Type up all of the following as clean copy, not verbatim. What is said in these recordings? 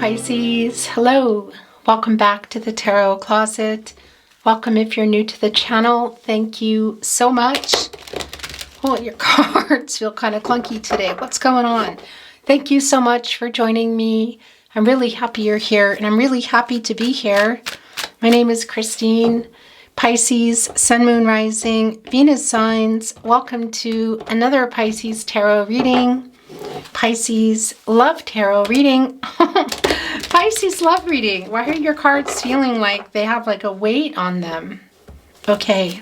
Pisces. Hello. Welcome back to the Tarot Closet. Welcome if you're new to the channel. Thank you so much. Oh, your cards feel kind of clunky today. What's going on? Thank you so much for joining me. I'm really happy you're here, and I'm really happy to be here. My name is Christine. Pisces, Sun, Moon, Rising, Venus signs. Welcome to another Pisces Tarot reading. Pisces Love Tarot reading. Pisces Love reading. Why are your cards feeling like they have like a weight on them? Okay,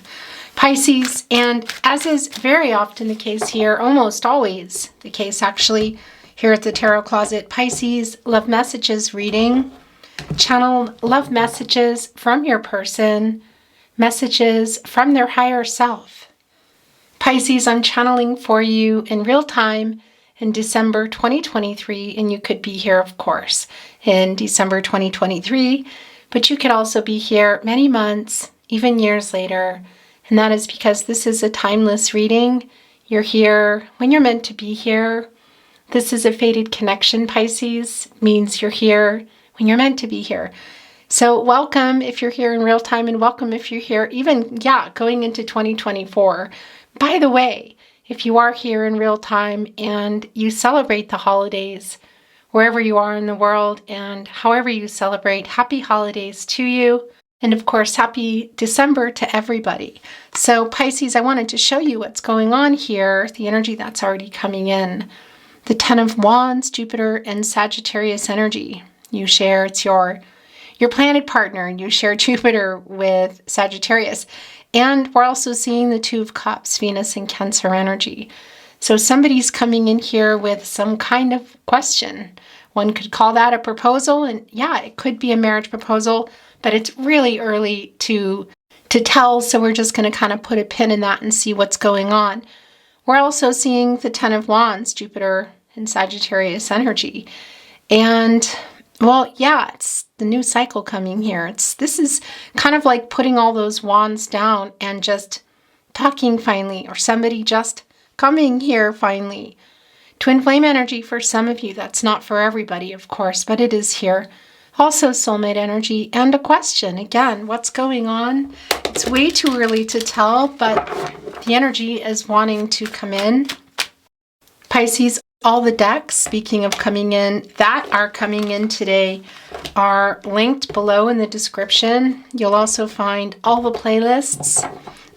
Pisces, and as is very often the case here, almost always the case actually, here at the Tarot Closet, Pisces Love Messages reading. Channel love messages from your person, messages from their higher self. Pisces, I'm channeling for you in real time in December 2023, and you could be here, of course, in December 2023, but you could also be here many months, even years later, and that is because this is a timeless reading. You're here when you're meant to be here. This is a fated connection, Pisces, means you're here when you're meant to be here. So welcome if you're here in real time, and welcome if you're here even, going into 2024. By the way, if you are here in real time and you celebrate the holidays, wherever you are in the world and however you celebrate, happy holidays to you. And of course, happy December to everybody. So Pisces, I wanted to show you what's going on here, the energy that's already coming in. The Ten of Wands, Jupiter and Sagittarius energy. You share, it's your planet partner, and you share Jupiter with Sagittarius. And we're also seeing the Two of Cups, Venus and Cancer energy. So somebody's coming in here with some kind of question. One could call that a proposal, and it could be a marriage proposal, but it's really early to tell, so we're just going to kind of put a pin in that and see what's going on. We're also seeing the Ten of Wands, Jupiter and Sagittarius energy. And it's the new cycle coming here. This is kind of like putting all those wands down and just talking finally, or somebody just coming here finally. Twin flame energy for some of you. That's not for everybody, of course, but it is here. Also soulmate energy and a question. Again, what's going on? It's way too early to tell, but the energy is wanting to come in. Pisces, all the decks, speaking of coming in, that are coming in today are linked below in the description. You'll also find all the playlists.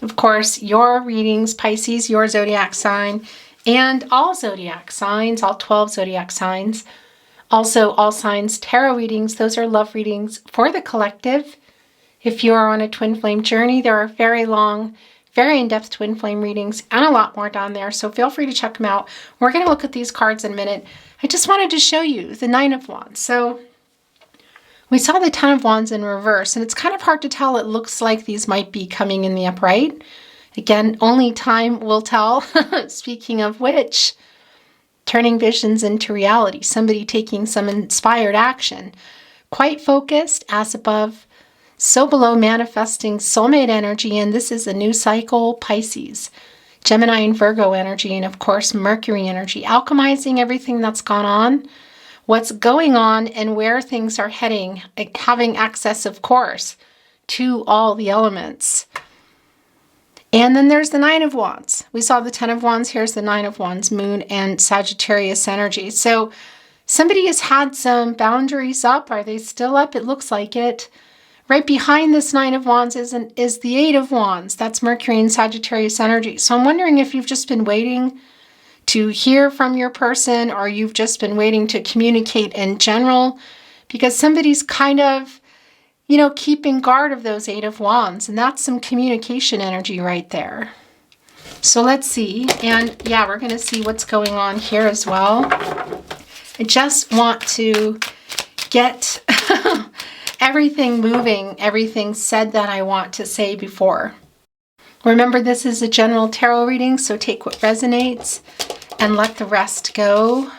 Of course, your readings, Pisces, your zodiac sign, and all zodiac signs, all 12 zodiac signs. Also, all signs tarot readings. Those are love readings for the collective. If you are on a twin flame journey, there are very long, very in-depth twin flame readings and a lot more down there, so feel free to check them out. We're going to look at these cards in a minute. I just wanted to show you the Nine of Wands. So we saw the Ten of Wands in reverse, and it's kind of hard to tell. It looks like these might be coming in the upright. Again, only time will tell. Speaking of which, turning visions into reality, somebody taking some inspired action. Quite focused, as above, so below, manifesting soulmate energy, and this is a new cycle, Pisces. Gemini and Virgo energy, and of course, Mercury energy, alchemizing everything that's gone on, what's going on, and where things are heading, having access, of course, to all the elements. And then there's the Nine of Wands. We saw the Ten of Wands. Here's the Nine of Wands, Moon and Sagittarius energy. So somebody has had some boundaries up. Are they still up? It looks like it. Right behind this Nine of Wands is the Eight of Wands. That's Mercury and Sagittarius energy. So I'm wondering if you've just been waiting to hear from your person, or you've just been waiting to communicate in general, because somebody's kind of, keeping guard of those Eight of Wands, and that's some communication energy right there. So let's see. And we're going to see what's going on here as well. I just want to get everything moving, everything said that I want to say before. Remember, this is a general tarot reading, so take what resonates and let the rest go.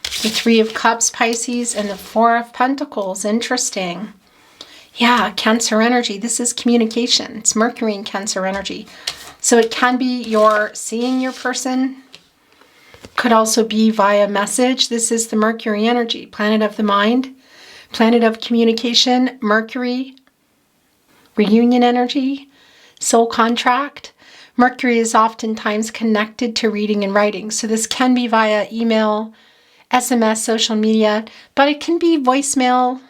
The Three of Cups, Pisces, and the Four of Pentacles. Interesting. Cancer energy. This is communication. It's Mercury and Cancer energy. So it can be you're seeing your person. Could also be via message. This is the Mercury energy, planet of the mind. Planet of communication, Mercury, reunion energy, soul contract. Mercury is oftentimes connected to reading and writing. So this can be via email, SMS, social media, but it can be voicemail,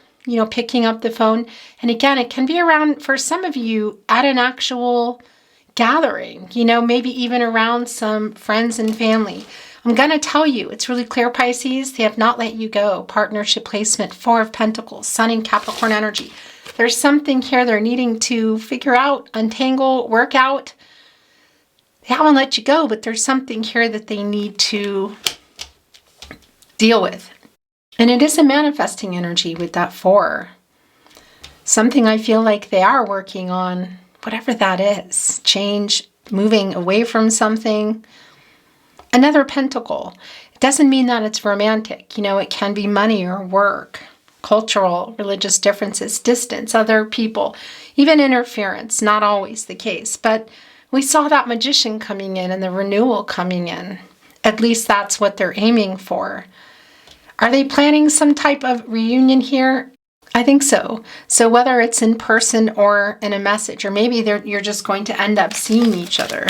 picking up the phone. And again, it can be around, for some of you, at an actual gathering, maybe even around some friends and family. I'm going to tell you, it's really clear, Pisces, they have not let you go. Partnership placement, 4 of Pentacles, Sun and Capricorn energy. There's something here they're needing to figure out, untangle, work out. They haven't let you go, but there's something here that they need to deal with. And it is a manifesting energy with that 4. Something I feel like they are working on, whatever that is. Change, moving away from something. Another pentacle. It doesn't mean that it's romantic. It can be money or work, cultural, religious differences, distance, other people, even interference. Not always the case. But we saw that magician coming in and the renewal coming in. At least that's what they're aiming for. Are they planning some type of reunion here? I think so. So whether it's in person or in a message, or maybe you're just going to end up seeing each other.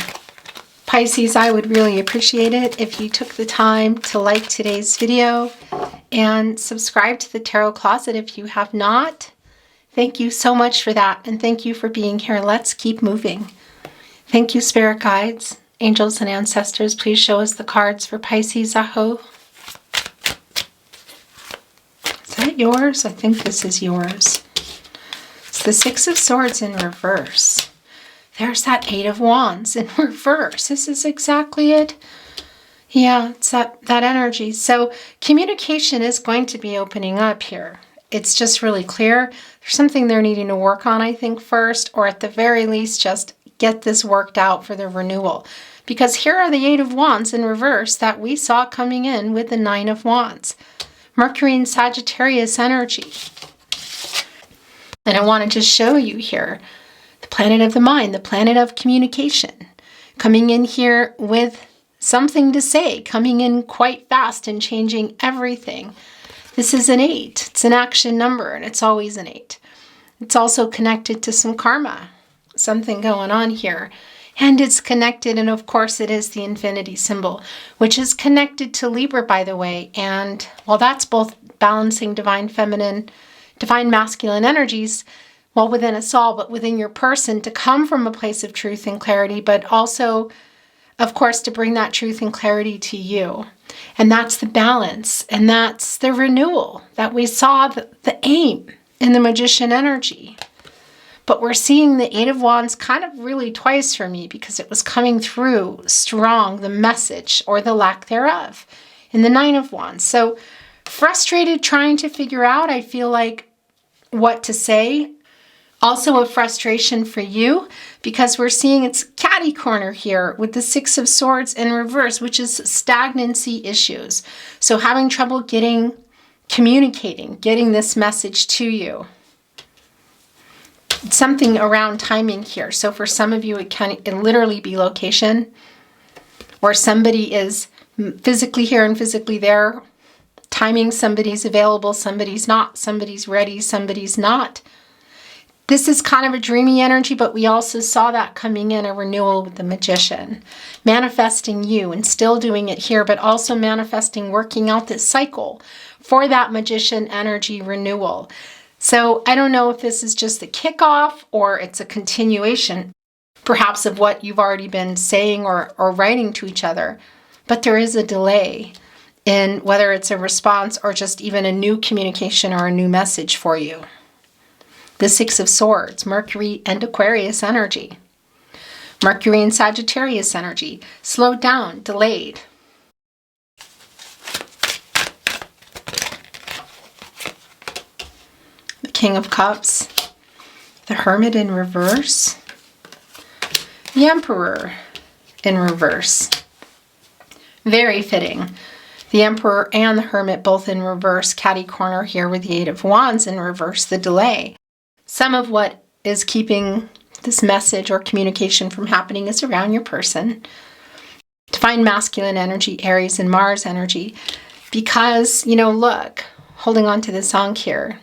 Pisces, I would really appreciate it if you took the time to like today's video and subscribe to the Tarot Closet if you have not. Thank you so much for that, and thank you for being here. Let's keep moving. Thank you, spirit guides, angels, and ancestors. Please show us the cards for Pisces, Aho. Is that yours? I think this is yours. It's the 6 of Swords in reverse. There's that 8 of Wands in reverse. This is exactly it. Yeah, it's that energy. So communication is going to be opening up here. It's just really clear. There's something they're needing to work on, I think, first, or at the very least, just get this worked out for the renewal. Because here are the 8 of Wands in reverse that we saw coming in with the 9 of Wands. Mercury and Sagittarius energy. And I want to just show you here the planet of the mind, the planet of communication, coming in here with something to say, coming in quite fast and changing everything. This is an 8. It's an action number, and it's always an 8. It's also connected to some karma, something going on here. And it's connected, and of course it is the infinity symbol, which is connected to Libra, by the way. And while that's both balancing divine feminine, divine masculine energies, well, within us all, but within your person, to come from a place of truth and clarity, but also, of course, to bring that truth and clarity to you. And that's the balance, and that's the renewal that we saw, the aim in the magician energy. But we're seeing the 8 of Wands kind of really twice for me, because it was coming through strong, the message or the lack thereof, in the 9 of Wands. So frustrated trying to figure out, I feel like, what to say. Also a frustration for you, because we're seeing it's catty corner here with the 6 of Swords in reverse, which is stagnancy issues. So having trouble communicating, getting this message to you. Something around timing here. So for some of you, it can literally be location, or somebody is physically here and physically there. Timing, somebody's available, somebody's not, somebody's ready, somebody's not. This is kind of a dreamy energy, but we also saw that coming in, a renewal with the magician. Manifesting you, and still doing it here, but also manifesting, working out this cycle for that magician energy renewal. So I don't know if this is just the kickoff or it's a continuation, perhaps, of what you've already been saying or writing to each other. But there is a delay in whether it's a response or just even a new communication or a new message for you. The 6 of Swords, Mercury and Aquarius energy. Mercury and Sagittarius energy. Slowed down, delayed. The King of Cups. The Hermit in reverse. The Emperor in reverse. Very fitting. The Emperor and the Hermit both in reverse. Catty corner here with the 8 of Wands in reverse. The delay. Some of what is keeping this message or communication from happening is around your person. Divine masculine energy, Aries and Mars energy. Because, look, holding on to the song here.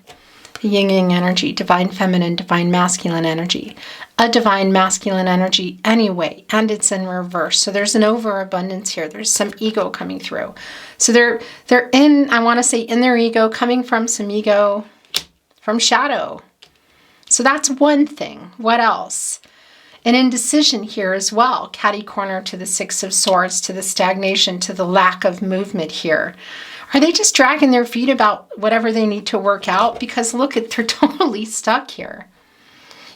The yin-yang energy, divine feminine, divine masculine energy. A divine masculine energy anyway, and it's in reverse. So there's an overabundance here. There's some ego coming through. So they're in, I want to say, in their ego, coming from some ego, from shadow. So that's one thing. What else? An indecision here as well. Catty corner to the Six of Swords, to the stagnation, to the lack of movement here. Are they just dragging their feet about whatever they need to work out? Because look, they're totally stuck here.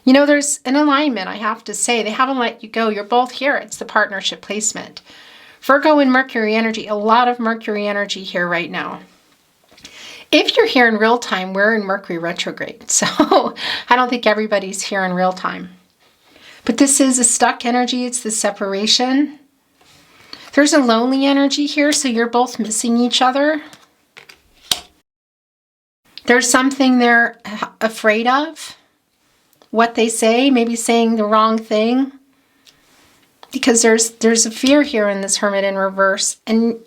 You know, there's an alignment, I have to say. They haven't let you go. You're both here. It's the partnership placement. Virgo and Mercury energy, a lot of Mercury energy here right now. If you're here in real time, we're in Mercury retrograde. So I don't think everybody's here in real time. But this is a stuck energy. It's the separation. There's a lonely energy here, so you're both missing each other. There's something they're afraid of. What they say, maybe saying the wrong thing. Because there's a fear here in this Hermit in reverse. And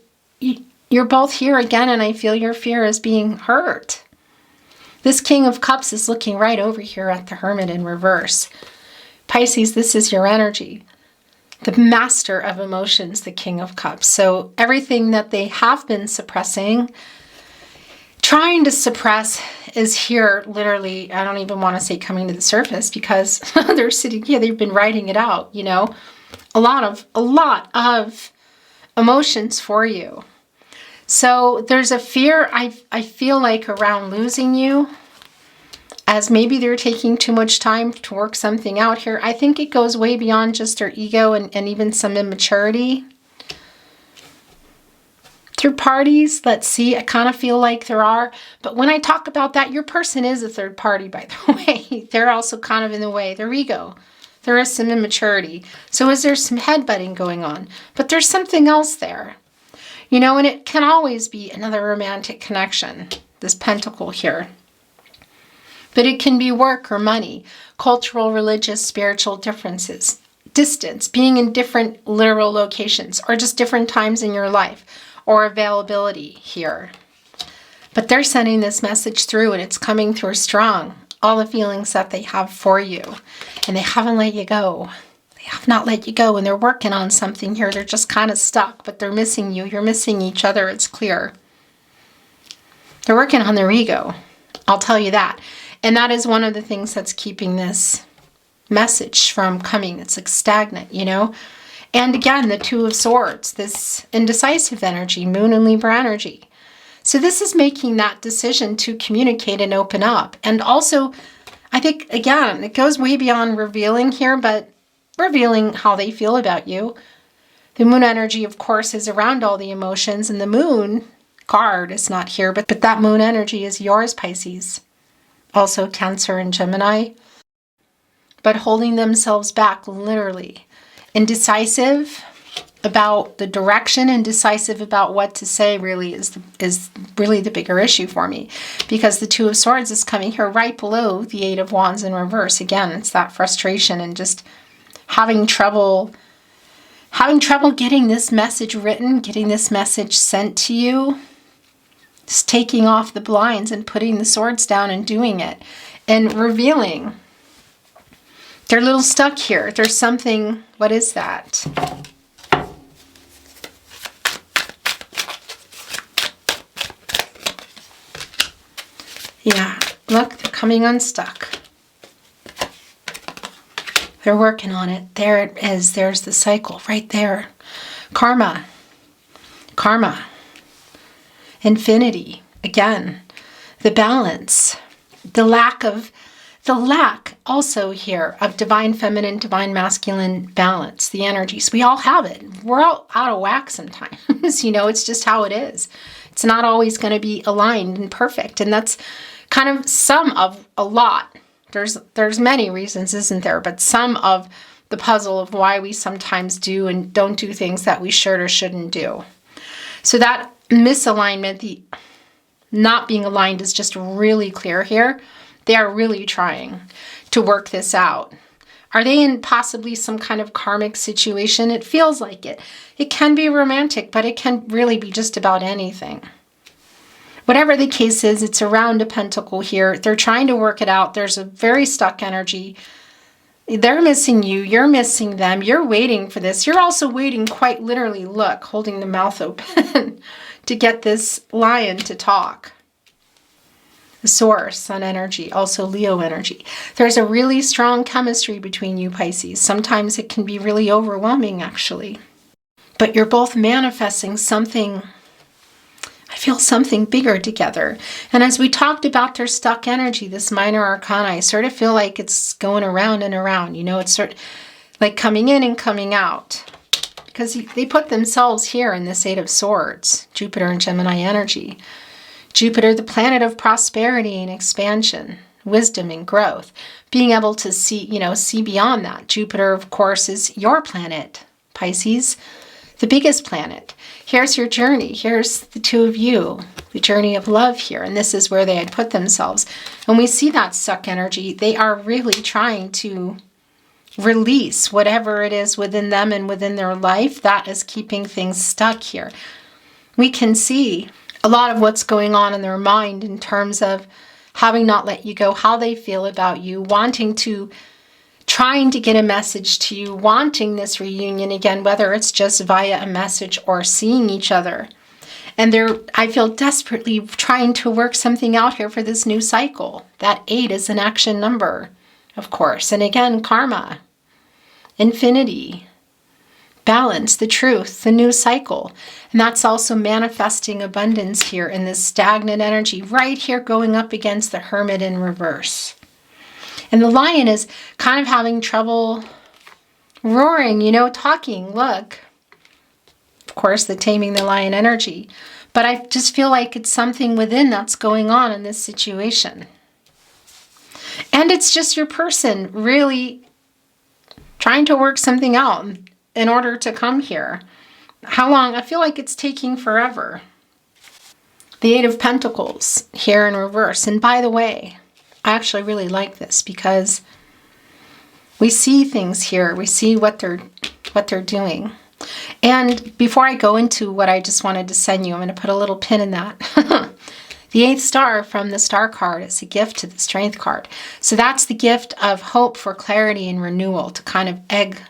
you're both here again, and I feel your fear is being hurt. This King of Cups is looking right over here at the Hermit in reverse. Pisces, this is your energy. The master of emotions, the King of Cups. So everything that they have been suppressing, trying to suppress, is here literally, I don't even want to say coming to the surface, because they're sitting here, they've been writing it out, you know. A lot of emotions for you. So there's a fear, I feel like, around losing you, as maybe they're taking too much time to work something out here. I think it goes way beyond just their ego and even some immaturity. Third parties, let's see, I kind of feel like there are. But when I talk about that, your person is a third party, by the way. They're also kind of in the way, their ego. There is some immaturity. So is there some headbutting going on? But there's something else there. You know, and it can always be another romantic connection, this pentacle here. But it can be work or money, cultural, religious, spiritual differences, distance, being in different literal locations, or just different times in your life, or availability here. But they're sending this message through, and it's coming through strong. All the feelings that they have for you, and they haven't let you go. They have not let you go, and they're working on something here. They're just kind of stuck, but they're missing you. You're missing each other. It's clear. They're working on their ego. I'll tell you that. And that is one of the things that's keeping this message from coming. It's like stagnant, you know. And again, the Two of Swords, this indecisive energy, Moon and Libra energy. So this is making that decision to communicate and open up. And also, I think, again, it goes way beyond revealing here, but revealing how they feel about you. The Moon energy, of course, is around all the emotions, and the Moon card is not here, but that Moon energy is yours, Pisces. Also Cancer and Gemini. But holding themselves back, literally. Indecisive about the direction, indecisive about what to say, really is really the bigger issue for me. Because the Two of Swords is coming here right below the Eight of Wands in reverse. Again, it's that frustration and just having trouble getting this message written, getting this message sent to you. Just taking off the blinds and putting the swords down and doing it. And revealing. They're a little stuck here. There's something, what is that? Yeah, look, they're coming unstuck. They're working on it. There it is. There's the cycle right there. Karma. Karma. Infinity. Again. The balance. The lack also here of divine feminine, divine masculine balance. The energies. We all have it. We're all out of whack sometimes. You know, it's just how it is. It's not always going to be aligned and perfect. And that's kind of some of a lot. There's many reasons, isn't there? But some of the puzzle of why we sometimes do and don't do things that we should or shouldn't do. So that misalignment, the not being aligned, is just really clear here. They are really trying to work this out. Are they in possibly some kind of karmic situation? It feels like it. It can be romantic, but it can really be just about anything. Whatever the case is, it's around a pentacle here. They're trying to work it out. There's a very stuck energy. They're missing you. You're missing them. You're waiting for this. You're also waiting, quite literally, look, holding the mouth open to get this lion to talk. The source, sun energy, also Leo energy. There's a really strong chemistry between you, Pisces. Sometimes it can be really overwhelming, actually. But you're both manifesting something, I feel something bigger together. And as we talked about their stuck energy, this minor arcana, I sort of feel like it's going around and around. You know, it's sort of like coming in and coming out. Because they put themselves here in this Eight of Swords, Jupiter and Gemini energy. Jupiter, the planet of prosperity and expansion, wisdom and growth. Being able to see, see beyond that. Jupiter, of course, is your planet, Pisces, the biggest planet. Here's your journey. Here's the two of you, the journey of love here. And this is where they had put themselves. And we see that stuck energy. They are really trying to release whatever it is within them and within their life that is keeping things stuck here. We can see a lot of what's going on in their mind in terms of having not let you go, how they feel about you, trying to get a message to you, wanting this reunion again, whether it's just via a message or seeing each other. And I feel desperately trying to work something out here for this new cycle. That 8 is an action number, of course. And again, karma, infinity, balance, the truth, the new cycle. And that's also manifesting abundance here in this stagnant energy right here going up against the Hermit in reverse. And the Lion is kind of having trouble roaring, talking. Look, of course, the taming the Lion energy. But I just feel like it's something within that's going on in this situation. And it's just your person really trying to work something out in order to come here. How long? I feel like it's taking forever. The Eight of Pentacles here in reverse. And by the way, I actually really like this because we see things here. We see what they're doing. And before I go into what I just wanted to send you, I'm going to put a little pin in that. The 8th star from the star card is a gift to the strength card. So that's the gift of hope for clarity and renewal to kind of egg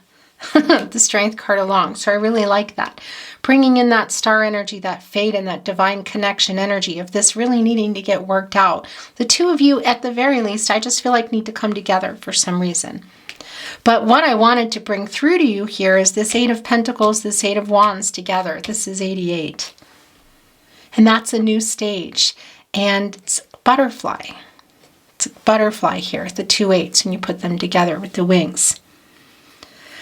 the strength card along. So I really like that. Bringing in that star energy, that fate and that divine connection energy of this really needing to get worked out. The two of you, at the very least, I just feel like need to come together for some reason. But what I wanted to bring through to you here is this 8 of Pentacles, this 8 of Wands together. This is 88. And that's a new stage. And it's a butterfly. It's a butterfly here, the 2 8s, when you put them together with the wings.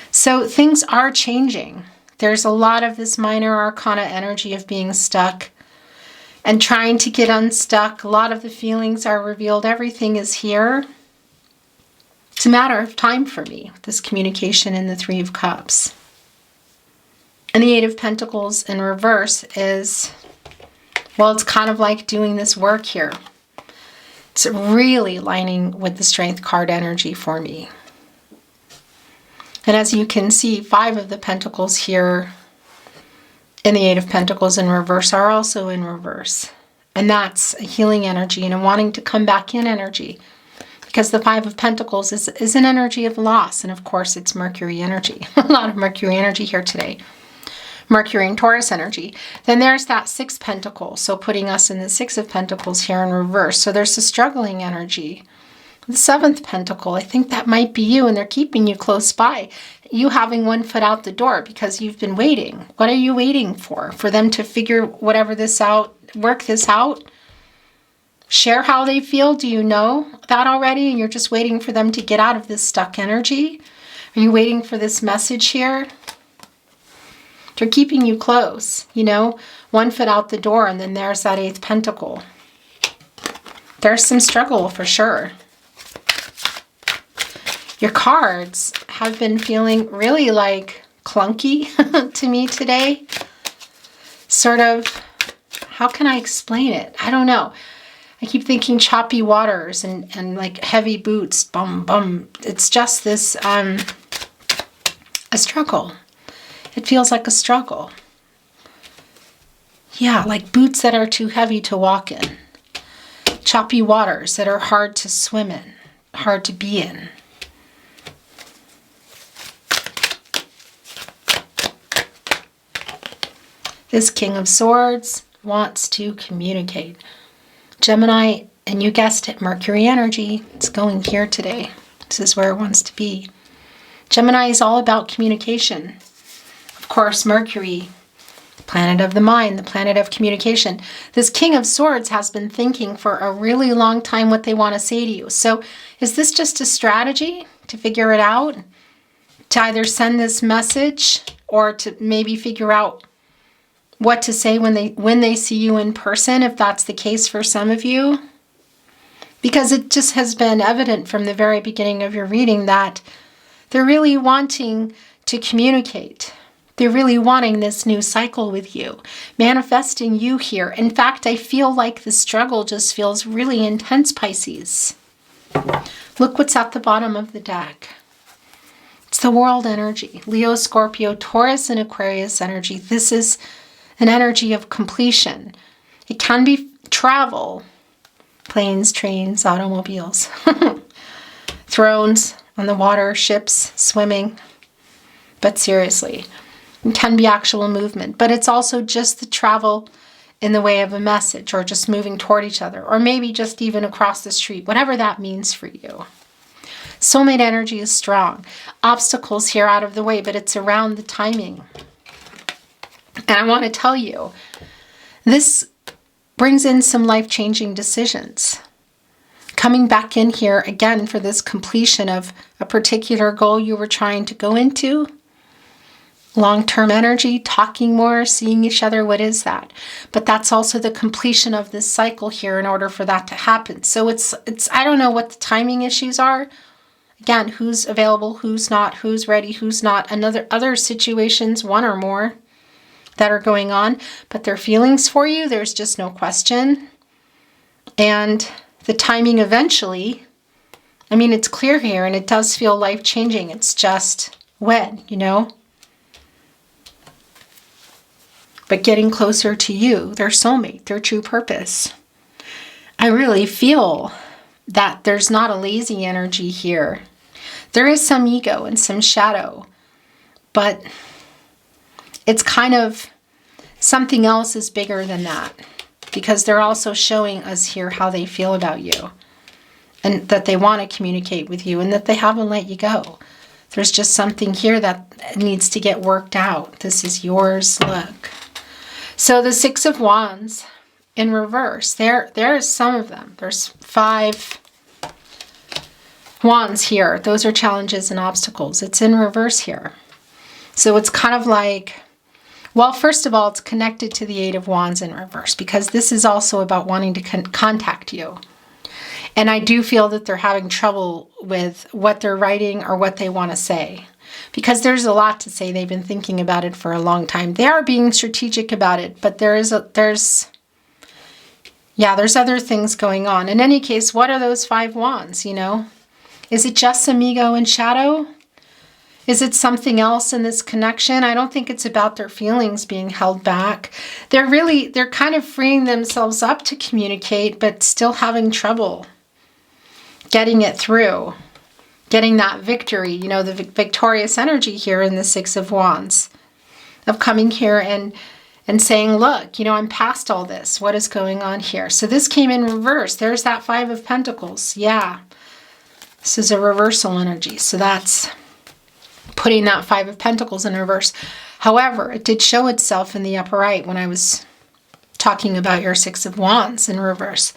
So things are changing. There's a lot of this minor arcana energy of being stuck and trying to get unstuck. A lot of the feelings are revealed. Everything is here. It's a matter of time for me, this communication in the 3 of Cups. And the 8 of Pentacles in reverse is, well, it's kind of like doing this work here. It's really lining with the Strength card energy for me. And as you can see, 5 of the Pentacles here in the 8 of Pentacles in reverse are also in reverse. And that's a healing energy and a wanting to come back in energy. Because the 5 of Pentacles is an energy of loss. And of course, it's Mercury energy. A lot of Mercury energy here today. Mercury and Taurus energy. Then there's that 6 Pentacle. So putting us in the 6 of Pentacles here in reverse. So there's a struggling energy. The 7th Pentacle, I think that might be you, and they're keeping you close by. You having one foot out the door because you've been waiting. What are you waiting for? For them to figure whatever this out, work this out? Share how they feel? Do you know that already? And you're just waiting for them to get out of this stuck energy? Are you waiting for this message here? They're keeping you close, one foot out the door, and then there's that 8th Pentacle. There's some struggle for sure. Your cards have been feeling really like clunky to me today. Sort of, how can I explain it? I don't know. I keep thinking choppy waters and like heavy boots, bum, bum. It's just this, a struggle. It feels like a struggle. Yeah, like boots that are too heavy to walk in. Choppy waters that are hard to swim in, hard to be in. This King of Swords wants to communicate. Gemini, and you guessed it, Mercury energy. It's going here today. This is where it wants to be. Gemini is all about communication. Of course, Mercury, planet of the mind, the planet of communication. This King of Swords has been thinking for a really long time what they want to say to you. So is this just a strategy to figure it out? To either send this message or to maybe figure out what to say when they see you in person, if that's the case for some of you? Because it just has been evident from the very beginning of your reading that they're really wanting to communicate. They're really wanting this new cycle with you, manifesting you here. In fact, I feel like the struggle just feels really intense, Pisces. Look what's at the bottom of the deck. It's the world energy. Leo, Scorpio, Taurus, and Aquarius energy. This is an energy of completion. It can be travel, planes, trains, automobiles, thrones on the water, ships, swimming. But seriously, it can be actual movement. But it's also just the travel in the way of a message, or just moving toward each other, or maybe just even across the street, whatever that means for you. Soulmate energy is strong. Obstacles here out of the way, but it's around the timing. And I want to tell you, this brings in some life-changing decisions. Coming back in here again for this completion of a particular goal you were trying to go into. Long-term energy, talking more, seeing each other, what is that? But that's also the completion of this cycle here in order for that to happen. So it's I don't know what the timing issues are. Again, who's available, who's not, who's ready, who's not. Other situations, one or more, that are going on, but their feelings for you, there's just no question. And the timing eventually, I mean, it's clear here and it does feel life-changing. It's just when, you know? But getting closer to you, their soulmate, their true purpose. I really feel that there's not a lazy energy here. There is some ego and some shadow, but it's kind of something else is bigger than that, because they're also showing us here how they feel about you and that they want to communicate with you and that they haven't let you go. There's just something here that needs to get worked out. This is yours. Look. So the Six of Wands in reverse, there is some of them. There's 5 wands here. Those are challenges and obstacles. It's in reverse here. So it's kind of like, well, first of all, it's connected to the 8 of Wands in reverse, because this is also about wanting to contact you. And I do feel that they're having trouble with what they're writing or what they want to say, because there's a lot to say. They've been thinking about it for a long time. They are being strategic about it, but there's other things going on. In any case, what are those 5 wands, you know? Is it just some ego and shadow? Is it something else in this connection? I don't think it's about their feelings being held back. They're kind of freeing themselves up to communicate, but still having trouble getting it through, getting that victory, you know, the victorious energy here in the 6 of Wands, of coming here and saying, look, you know, I'm past all this. What is going on here? So this came in reverse. There's that 5 of Pentacles. Yeah. This is a reversal energy. So that's putting that 5 of Pentacles in reverse. However, it did show itself in the upper right when I was talking about your 6 of Wands in reverse.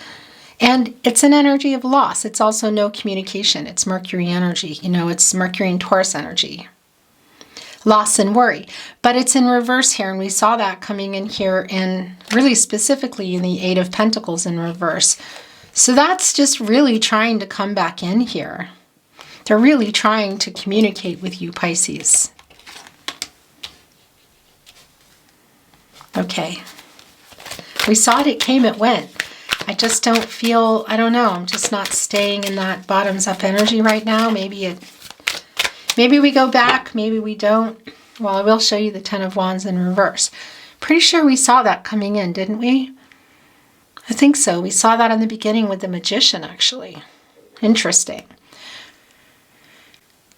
And it's an energy of loss. It's also no communication. It's Mercury energy. You know, it's Mercury and Taurus energy. Loss and worry. But it's in reverse here, and we saw that coming in here, and really specifically in the 8 of Pentacles in reverse. So that's just really trying to come back in here. They're really trying to communicate with you, Pisces. Okay. We saw it, it came, it went. I just don't feel, I don't know, I'm just not staying in that bottoms up energy right now. Maybe we go back, maybe we don't. Well, I will show you the 10 of Wands in reverse. Pretty sure we saw that coming in, didn't we? I think so. We saw that in the beginning with the Magician, actually. Interesting.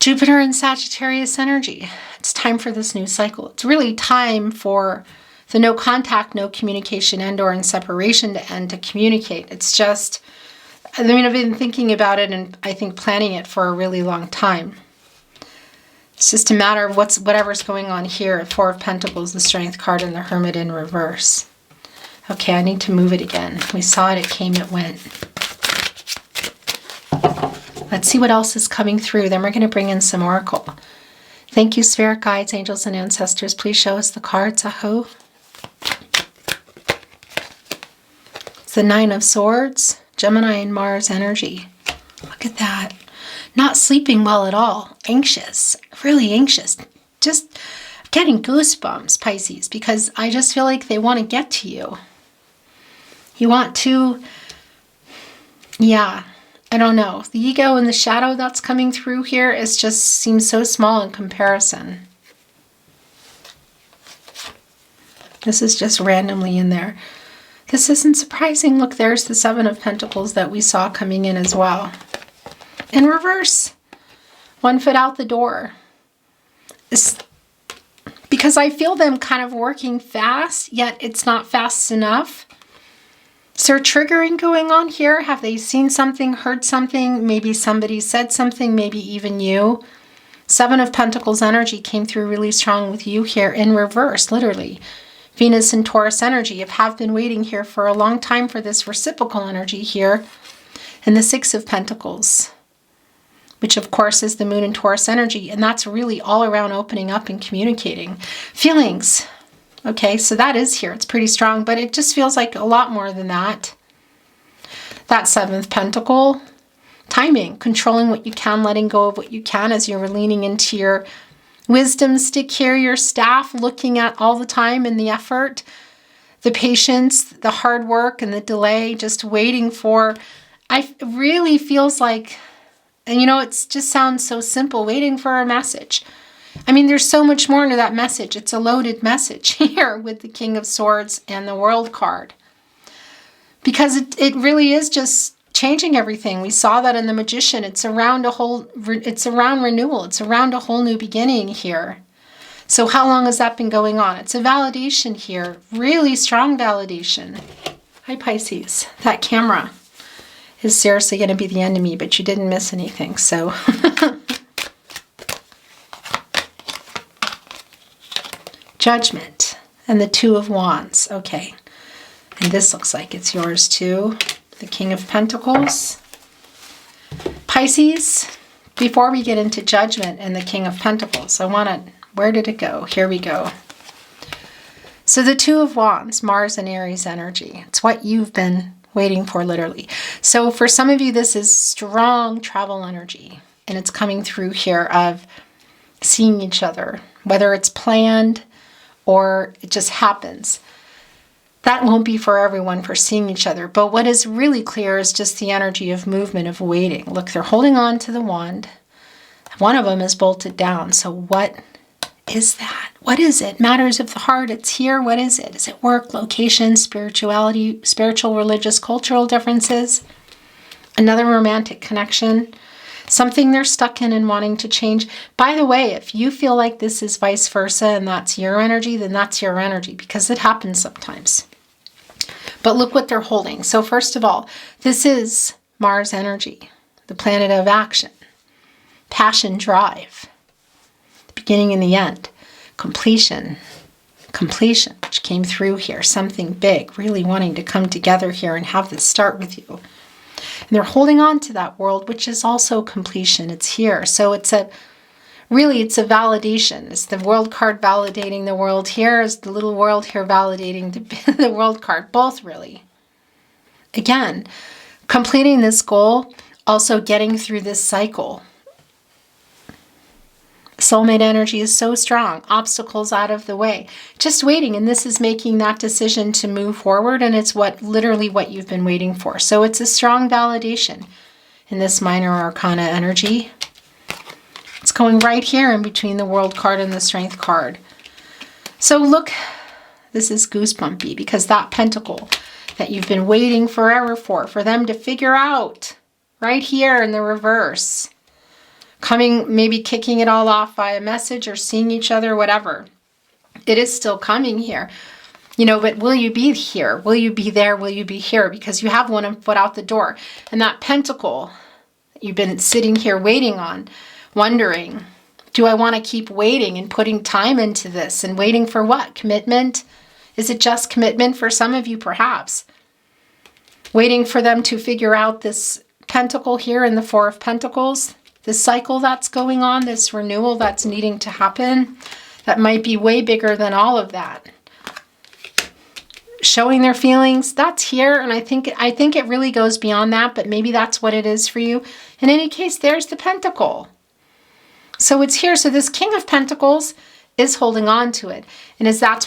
Jupiter and Sagittarius energy. It's time for this new cycle. It's really time for the no contact, no communication, and or in separation to end, to communicate. It's just, I mean, I've been thinking about it and I think planning it for a really long time. It's just a matter of whatever's going on here. Four of Pentacles, the Strength card, and the Hermit in reverse. Okay, I need to move it again. We saw it, it came, it went. Let's see what else is coming through. Then we're going to bring in some oracle. Thank you, spirit guides, angels, and ancestors. Please show us the cards, Aho. It's the Nine of Swords, Gemini and Mars energy. Look at that. Not sleeping well at all. Anxious. Really anxious. Just getting goosebumps, Pisces, because I just feel like they want to get to you. You want to, yeah, I don't know. The ego and the shadow that's coming through here is just seems so small in comparison. This is just randomly in there. This isn't surprising. Look, there's the Seven of Pentacles that we saw coming in as well. In reverse. 1 foot out the door. Because I feel them kind of working fast, yet it's not fast enough. Is there triggering going on here? Have they seen something, heard something? Maybe somebody said something, maybe even you. Seven of Pentacles energy came through really strong with you here in reverse, literally. Venus and Taurus energy. You have been waiting here for a long time for this reciprocal energy here. And the Six of Pentacles, which of course is the Moon and Taurus energy. And that's really all around opening up and communicating. Feelings. Okay, so that is here. It's pretty strong, but it just feels like a lot more than that. That Seventh Pentacle, timing, controlling what you can, letting go of what you can as you're leaning into your wisdom stick here, your staff, looking at all the time and the effort, the patience, the hard work and the delay, just waiting for, it really feels like, and you know, it just sounds so simple, waiting for a message. I mean, there's so much more to that message. It's a loaded message here with the King of Swords and the World card. Because it really is just changing everything. We saw that in the Magician. It's around it's around renewal. It's around a whole new beginning here. So how long has that been going on? It's a validation here. Really strong validation. Hi, Pisces. That camera is seriously going to be the enemy, but you didn't miss anything, so... Judgment and the Two of Wands. Okay. And this looks like it's yours too. The King of Pentacles. Pisces, before we get into Judgment and the King of Pentacles, where did it go? Here we go. So the Two of Wands, Mars and Aries energy. It's what you've been waiting for, literally. So for some of you, this is strong travel energy. And it's coming through here of seeing each other, whether it's planned or it just happens. That won't be for everyone for seeing each other. But what is really clear is just the energy of movement, of waiting. Look, they're holding on to the wand. One of them is bolted down. So what is that? What is it? Matters of the heart. It's here. What is it? Is it work, location, spirituality, spiritual, religious, cultural differences? Another romantic connection. Something they're stuck in and wanting to change. By the way, if you feel like this is vice versa and that's your energy, then that's your energy, because it happens sometimes. But look what they're holding. So first of all, this is Mars energy, the planet of action, passion, drive, the beginning and the end, completion, which came through here, something big, really wanting to come together here and have this start with you. And they're holding on to that world, which is also completion. It's here. So it's a validation. It's the world card validating the world here. Is the little world here validating the world card. Both really. Again, completing this goal, also getting through this cycle. Soulmate energy is so strong. Obstacles out of the way. Just waiting, and this is making that decision to move forward, and it's literally what you've been waiting for. So it's a strong validation in this minor arcana energy. It's going right here in between the World card and the Strength card. So look, This is goosebumpy because that pentacle that you've been waiting forever for them to figure out, right here in the reverse. Coming, maybe kicking it all off by a message or seeing each other, whatever. It is still coming here. You know, but will you be here? Will you be there? Will you be here? Because you have one foot out the door. And that pentacle that you've been sitting here waiting on, wondering, do I want to keep waiting and putting time into this? And waiting for what? Commitment? Is it just commitment for some of you, perhaps? Waiting for them to figure out this pentacle here in the Four of Pentacles, this cycle that's going on, this renewal that's needing to happen, that might be way bigger than all of that. Showing their feelings, that's here, and I think it really goes beyond that, but maybe that's what it is for you. In any case, there's the pentacle. So it's here. So this King of Pentacles is holding on to it. And is that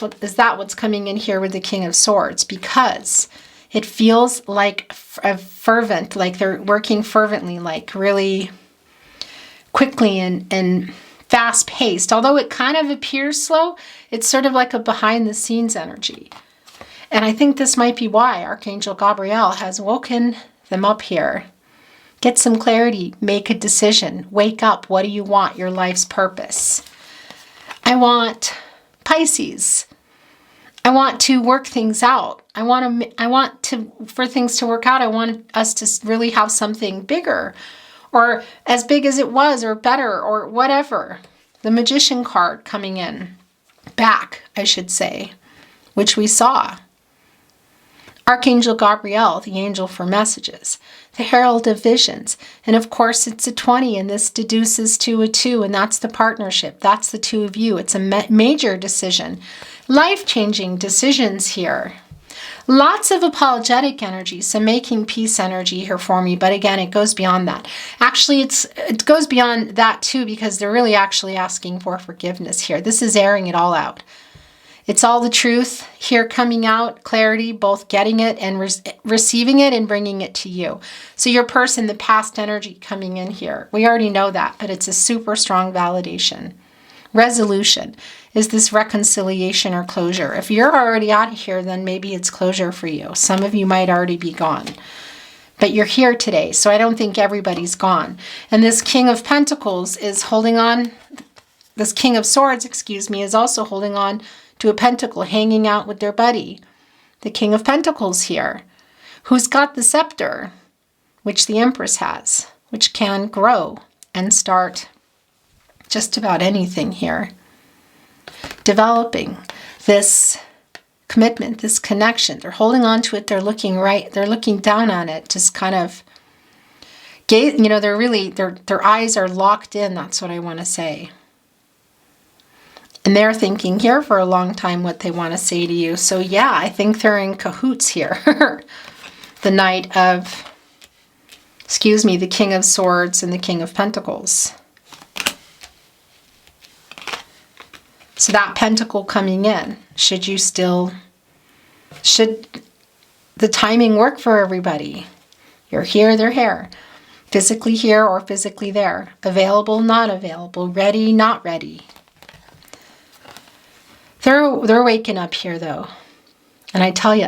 what's coming in here with the King of Swords? Because it feels like a fervent, like they're working fervently, like really quickly and fast-paced. Although it kind of appears slow, it's sort of like a behind-the-scenes energy. And I think this might be why Archangel Gabriel has woken them up here. Get some clarity, make a decision, wake up. What do you want? Your life's purpose. I want Pisces. I want to work things out. For things to work out. I want us to really have something bigger, or as big as it was, or better, or whatever. The Magician card coming in, back, I should say, which we saw. Archangel Gabriel, the angel for messages, the herald of visions. And of course, it's a 20, and this deduces to a 2, and that's the partnership. That's the two of you. It's a major decision. Life-changing decisions here. Lots of apologetic energy, so making peace energy here for me. But again, it goes beyond that. Actually, it goes beyond that too, because they're really actually asking for forgiveness here. This is airing it all out. It's all the truth here coming out, clarity, both getting it and receiving it and bringing it to you. So your person, the past energy coming in here, we already know that, but it's a super strong validation. Resolution is this reconciliation or closure. If you're already out of here, then maybe it's closure for you. Some of you might already be gone, but you're here today, so I don't think everybody's gone. And this King of Pentacles is holding on, this King of Swords, is also holding on to a pentacle, hanging out with their buddy, the King of Pentacles here, who's got the scepter, which the Empress has, which can grow and start just about anything here. Developing this commitment, this connection. They're holding on to it. They're looking right. They're looking down on it, just kind of, they're really, their eyes are locked in. That's what I want to say. And they're thinking here for a long time what they want to say to you. So yeah, I think they're in cahoots here. The Knight of, the King of Swords and the King of Pentacles. So that pentacle coming in, should the timing work for everybody? You're here, they're here. Physically here or physically there. Available, not available. Ready, not ready. They're waking up here, though. And I tell you,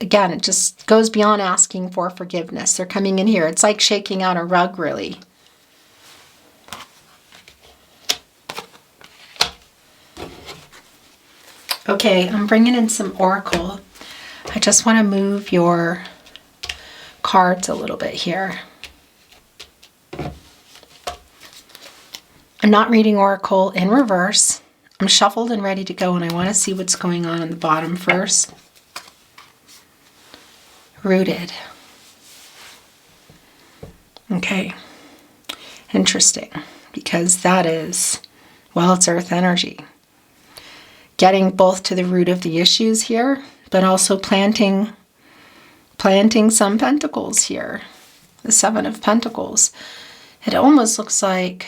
again, it just goes beyond asking for forgiveness. They're coming in here. It's like shaking out a rug, really. Okay, I'm bringing in some oracle. I just want to move your cards a little bit here. I'm not reading oracle in reverse. I'm shuffled and ready to go, and I want to see what's going on the bottom first. Rooted. Okay. Interesting, because that is, it's earth energy. Getting both to the root of the issues here, but also planting some pentacles here. The Seven of Pentacles. It almost looks like,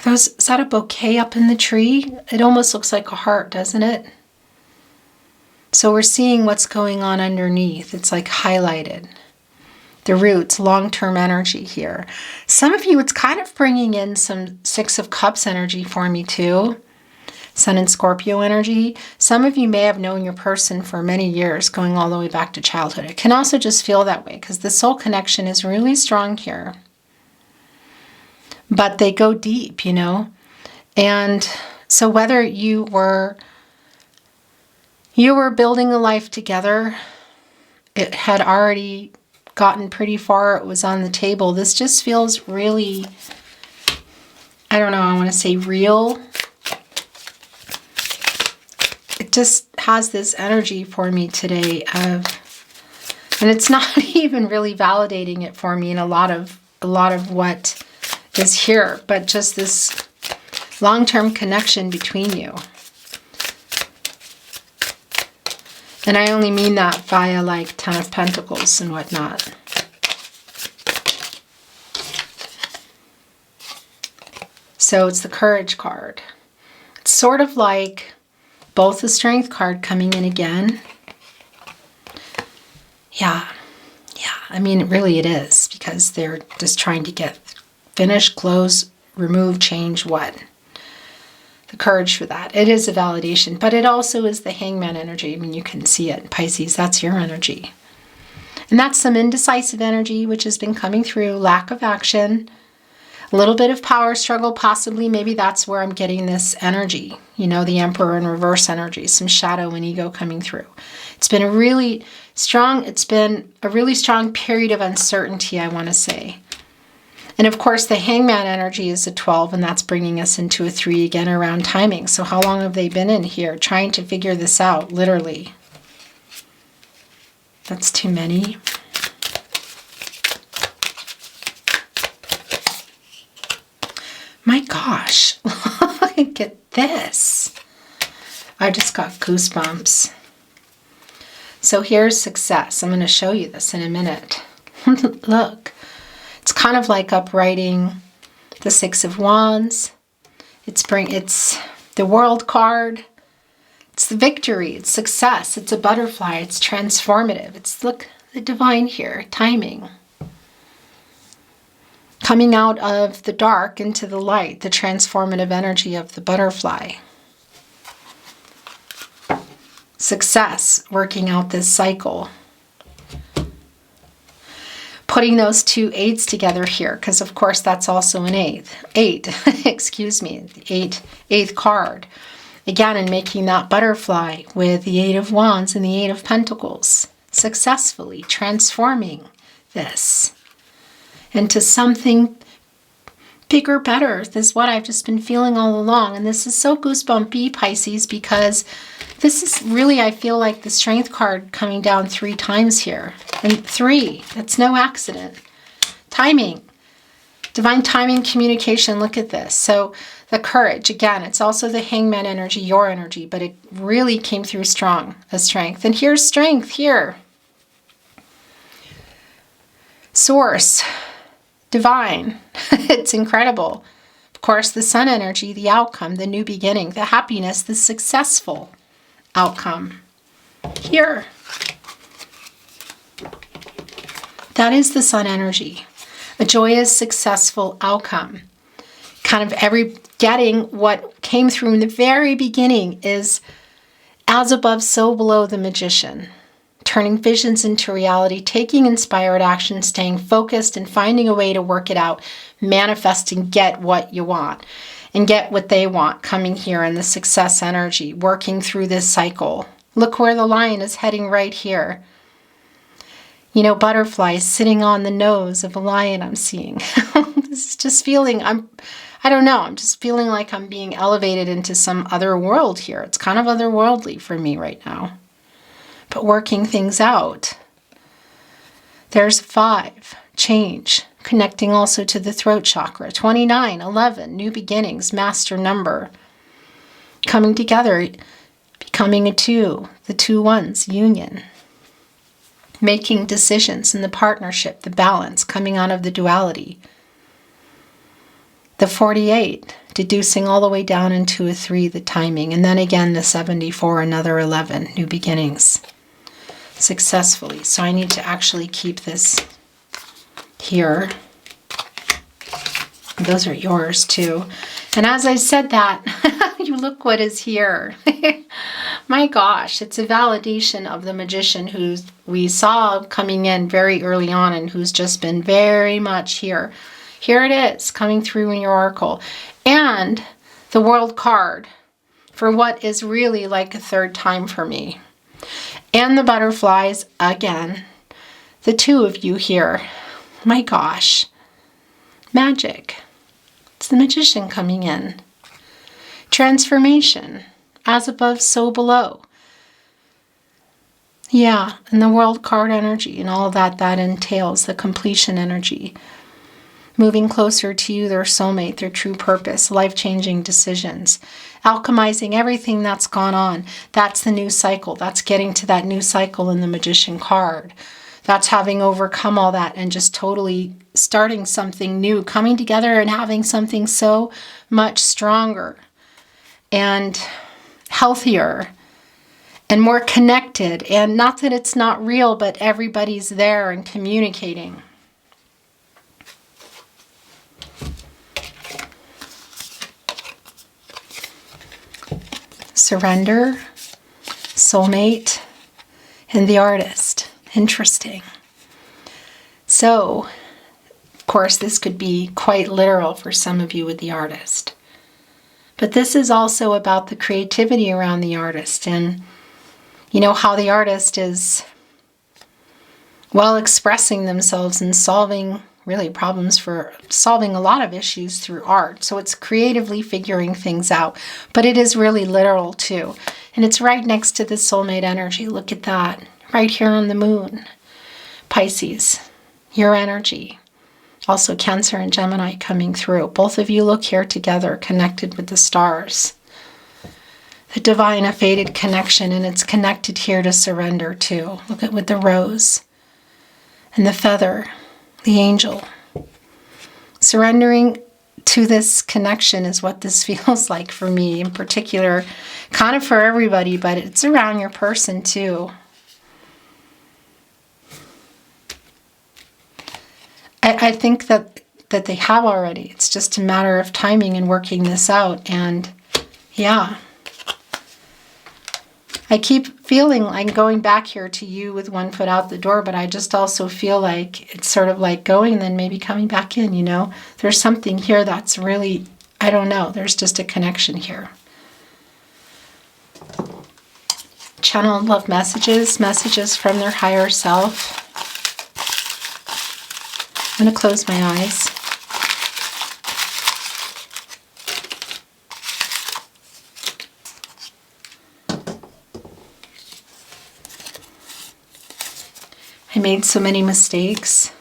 is that a bouquet up in the tree? It almost looks like a heart, doesn't it? So we're seeing what's going on underneath. It's like highlighted. The roots, long-term energy here. Some of you, it's kind of bringing in some Six of Cups energy for me too. Sun and Scorpio energy. Some of you may have known your person for many years, going all the way back to childhood. It can also just feel that way because the soul connection is really strong here. But they go deep, you know. And so whether you were building a life together, it had already gotten pretty far, it was on the table. This just feels really, I don't know, I want to say real. It just has this energy for me today of, and it's not even really validating it for me in a lot of what is here, but just this long-term connection between you. And I only mean that via like Ten of Pentacles and whatnot. So it's the Courage card. It's sort of like both the Strength card coming in again. Yeah. I mean, really it is, because they're just trying to get finish, close, remove, change, what? The courage for that. It is a validation, but it also is the Hangman energy. I mean, you can see it. Pisces, that's your energy. And that's some indecisive energy, which has been coming through, lack of action, a little bit of power struggle, possibly. Maybe that's where I'm getting this energy, you know, the Emperor in reverse energy, some shadow and ego coming through. It's been a really strong period of uncertainty, I want to say. And of course, the Hangman energy is a 12, and that's bringing us into a 3 again around timing. So how long have they been in here trying to figure this out, literally? That's too many. My gosh, look at this. I just got goosebumps. So here's success. I'm going to show you this in a minute. Look. It's kind of like uprighting the Six of Wands. It's the World card. It's the victory. It's success. It's a butterfly. It's transformative. It's, look, the divine here. Timing. Coming out of the dark into the light. The transformative energy of the butterfly. Success. Working out this cycle. Putting those two eights together here, because of course that's also an eight, excuse me, the eighth card. Again, and making that butterfly with the Eight of Wands and the Eight of Pentacles, successfully transforming this into something bigger, better. This is what I've just been feeling all along. And this is so goosebumpy, Pisces, because this is really, I feel like the Strength card coming down 3 times here. And 3, that's no accident. Timing, divine timing, communication, look at this. So the Courage, again, it's also the Hangman energy, your energy, but it really came through strong, the Strength. And here's Strength here. Source, divine, it's incredible. Of course, the Sun energy, the outcome, the new beginning, the happiness, the successful outcome. Here. That is the Sun energy. A joyous, successful outcome. Kind of getting what came through in the very beginning is as above, so below, the Magician. Turning visions into reality, taking inspired action, staying focused and finding a way to work it out, manifesting, get what you want and get what they want, coming here in the success energy, working through this cycle. Look where the Lion is heading right here. You know, butterflies sitting on the nose of a lion I'm seeing. This is just feeling, I don't know, I'm just feeling like I'm being elevated into some other world here. It's kind of otherworldly for me right now. But working things out. There's 5, change, connecting also to the throat chakra. 29, 11, new beginnings, master number. Coming together, becoming a 2, the 2 ones, union. Making decisions in the partnership, the balance, coming out of the duality. The 48, deducing all the way down into a 3, the timing. And then again, the 74, another 11, new beginnings. Successfully. So I need to actually keep this here. Those are yours too. And as I said that, You look what is here. My gosh, it's a validation of the magician who we saw coming in very early on and who's just been very much here. Here it is, coming through in your oracle. And the world card for what is really like a third time for me. And the butterflies again. The two of you here. My gosh. Magic. It's the magician coming in. Transformation. As above, so below. Yeah, and the world card energy and all that entails, the completion energy. Moving closer to you, their soulmate, their true purpose, life-changing decisions. Alchemizing everything that's gone on. That's the new cycle. That's getting to that new cycle in the magician card. That's having overcome all that and just totally starting something new, coming together and having something so much stronger and healthier and more connected. And not that it's not real, but everybody's there and communicating. Surrender, soulmate, and the artist. Interesting. So, of course, this could be quite literal for some of you with the artist. But this is also about the creativity around the artist and, you know, how the artist is, well, expressing themselves and solving really problems for solving a lot of issues through art. So it's creatively figuring things out, but it is really literal too. And it's right next to the soulmate energy. Look at that. Right here on the moon. Pisces, your energy. Also Cancer and Gemini coming through. Both of you look here together, connected with the stars. The divine, a fated connection, and it's connected here to surrender too. Look at with the rose and the feather, the angel. Surrendering to this connection is what this feels like for me in particular. Kind of for everybody, but it's around your person too. I think that they have already. It's just a matter of timing and working this out. And yeah, I keep feeling like going back here to you with one foot out the door, but I just also feel like it's sort of like going and then maybe coming back in, you know. There's something here that's really, I don't know, there's just a connection here. Channel love messages, messages from their higher self. I'm going to close my eyes. I made so many mistakes.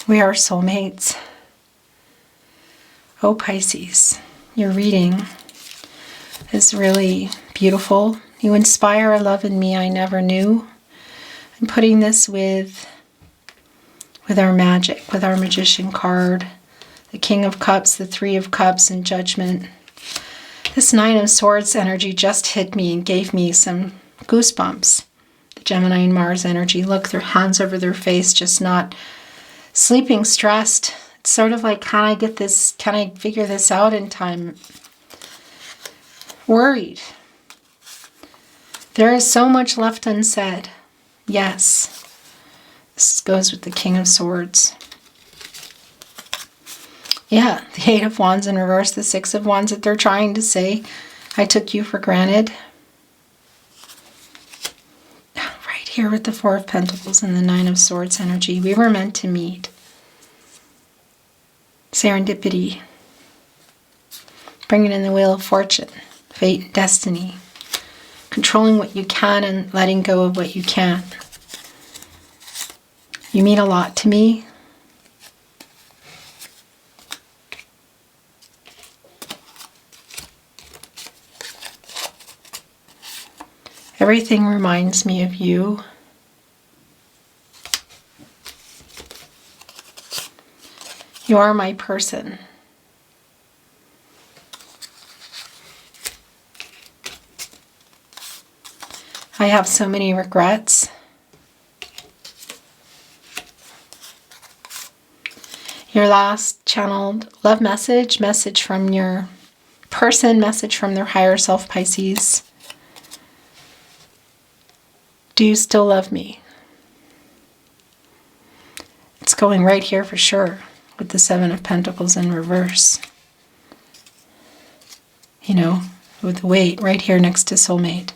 We are soulmates. Oh, Pisces, your reading is really beautiful. You inspire a love in me I never knew. I'm putting this with our magic, with our magician card, the King of Cups, the Three of Cups, and Judgment. This Nine of Swords energy just hit me and gave me some goosebumps. The Gemini and Mars energy. Look, their hands over their face, just not sleeping, stressed. It's sort of like, can I figure this out in time? Worried. There is so much left unsaid. Yes. This goes with the King of Swords. Yeah, the Eight of Wands in reverse, the Six of Wands that they're trying to say, I took you for granted. Right here with the Four of Pentacles and the Nine of Swords energy. We were meant to meet. Serendipity. Bringing in the Wheel of Fortune. Fate and destiny. Controlling what you can and letting go of what you can't. You mean a lot to me. Everything reminds me of you. You are my person. I have so many regrets. Your last channeled love message, message from your person, message from their higher self, Pisces. Do you still love me? It's going right here for sure with the Seven of Pentacles in reverse. You know, with the weight right here next to soulmate.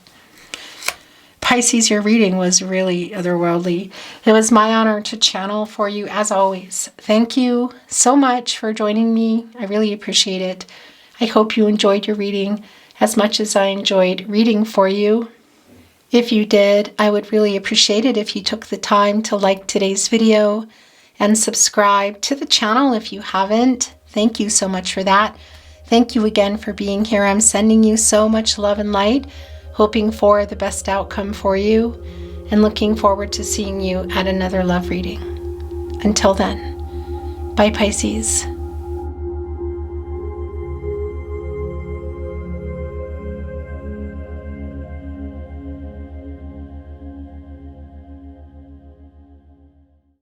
Pisces, your reading was really otherworldly. It was my honor to channel for you as always. Thank you so much for joining me. I really appreciate it. I hope you enjoyed your reading as much as I enjoyed reading for you. If you did, I would really appreciate it if you took the time to like today's video and subscribe to the channel if you haven't. Thank you so much for that. Thank you again for being here. I'm sending you so much love and light, hoping for the best outcome for you, and looking forward to seeing you at another love reading. Until then, bye Pisces.